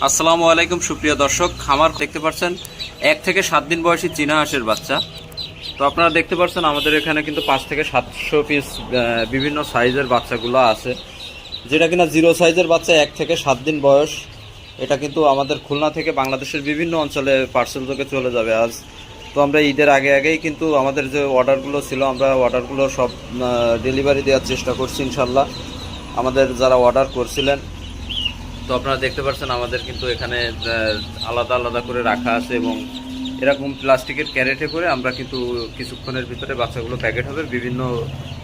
আসসালামু আলাইকুম সুপ্রিয় দর্শক, খামার দেখতে পাচ্ছেন 1 থেকে 7 দিন বয়সী চীনা হাঁসের বাচ্চা। তো আপনারা দেখতে পাচ্ছেন আমাদের এখানে কিন্তু 5 থেকে 700 পিস বিভিন্ন সাইজের বাচ্চাগুলো আছে, যেটা কিনা জিরো সাইজের বাচ্চা 1 থেকে 7 দিন বয়স। এটা কিন্তু আমাদের খুলনা থেকে বাংলাদেশের বিভিন্ন অঞ্চলে পার্সেল থেকে চলে যাবে আজ। তো আমরা ঈদের আগেই কিন্তু আমাদের যে অর্ডারগুলো ছিল, আমরা অর্ডারগুলো সব ডেলিভারি দেওয়ার চেষ্টা করছি ইনশাল্লাহ। আমাদের যারা অর্ডার করছিলেন, তো আপনারা দেখতে পাচ্ছেন আমাদের কিন্তু এখানে আলাদা আলাদা করে রাখা আছে এবং এরকম প্লাস্টিকের ক্যারেটে করে আমরা কিন্তু কিছুক্ষণের ভিতরে বাচ্চাগুলো প্যাকেট হবে, বিভিন্ন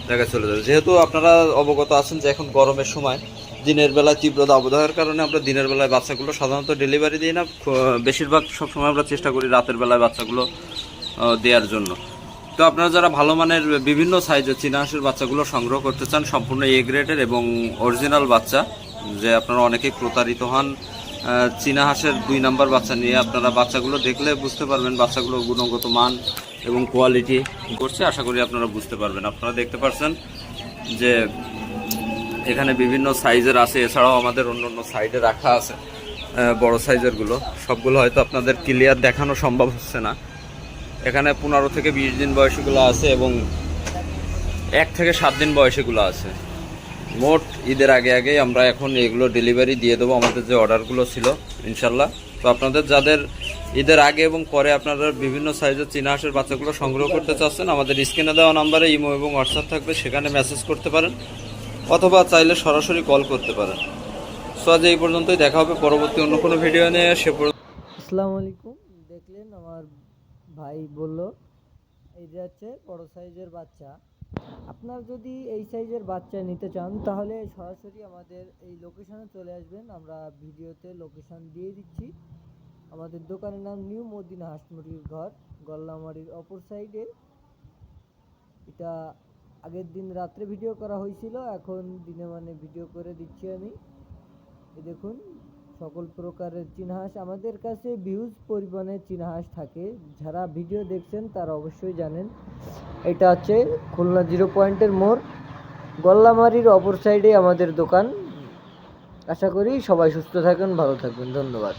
জায়গায় চলে যাবে। যেহেতু আপনারা অবগত আছেন যে এখন গরমের সময় দিনের বেলায় তীব্র দাবদাহের কারণে আমরা দিনের বেলায় বাচ্চাগুলো সাধারণত ডেলিভারি দিই না, বেশিরভাগ সবসময় আমরা চেষ্টা করি রাতের বেলায় বাচ্চাগুলো দেওয়ার জন্য। তো আপনারা যারা ভালো মানের বিভিন্ন সাইজের চীনা হাঁসের বাচ্চাগুলো সংগ্রহ করতে চান, সম্পূর্ণ এ গ্রেডের এবং অরিজিনাল বাচ্চা, যে আপনারা অনেকেই প্রতারিত হন চীনা হাঁসের 2 নাম্বার বাচ্চা নিয়ে, আপনারা বাচ্চাগুলো দেখলে বুঝতে পারবেন বাচ্চাগুলোর গুণগত মান এবং কোয়ালিটি করছে, আশা করি আপনারা বুঝতে পারবেন। আপনারা দেখতে পাচ্ছেন যে এখানে বিভিন্ন সাইজের আছে, এছাড়াও আমাদের অন্য অন্য সাইডে রাখা আছে বড় সাইজেরগুলো। সবগুলো হয়তো আপনাদের ক্লিয়ার দেখানো সম্ভব হচ্ছে না। এখানে 15 থেকে 20 দিন বয়সীগুলো আছে এবং 1 থেকে 7 দিন বয়সীগুলো আছে। মোট ঈদের আগেই আমরা এখন এগুলো ডেলিভারি দিয়ে দেবো, আমাদের যে অর্ডারগুলো ছিল ইনশাল্লাহ। তো আপনাদের যাদের ঈদের আগে এবং পরে আপনারা বিভিন্ন সাইজের চীনা হাঁসের বাচ্চাগুলো সংগ্রহ করতে চাচ্ছেন, আমাদের স্ক্রিনে দেওয়া নাম্বারে ইমো এবং হোয়াটসঅ্যাপ থাকবে, সেখানে মেসেজ করতে পারেন অথবা চাইলে সরাসরি কল করতে পারেন। সো আজ এই পর্যন্তই, দেখা হবে পরবর্তী অন্য কোনো ভিডিও নিয়ে। আসসালামু আলাইকুম। দেখলেন আমার ভাই বলল এই যে হচ্ছে বড় সাইজের বাচ্চা। আপনার যদি এই সাইজের বাচ্চা নিতে চান তাহলে সরাসরি আমাদের এই লোকেশনে চলে আসবেন, আমরা ভিডিওতে লোকেশন দিয়ে দিচ্ছি। আমাদের দোকানের নাম নিউ মদিনা হাঁস মুরগির ঘর, গল্লামারির অপর সাইডে। এটা আগের দিন রাত্রে ভিডিও করা হয়েছিল, এখন দিনে মানে ভিডিও করে দিচ্ছি আমি। এই দেখুন সকল প্রকারের চীনা হাঁস আমাদের কাছে হিউজ পরিমাণে চীনা হাঁস থাকে, যারা ভিডিও দেখছেন তারা অবশ্যই জানেন। এটা হচ্ছে খুলনা 0 পয়েন্টের মোড়, গল্লামারির অপর সাইডে আমাদের দোকান। আশা করি সবাই সুস্থ থাকবেন, ভালো থাকবেন। ধন্যবাদ।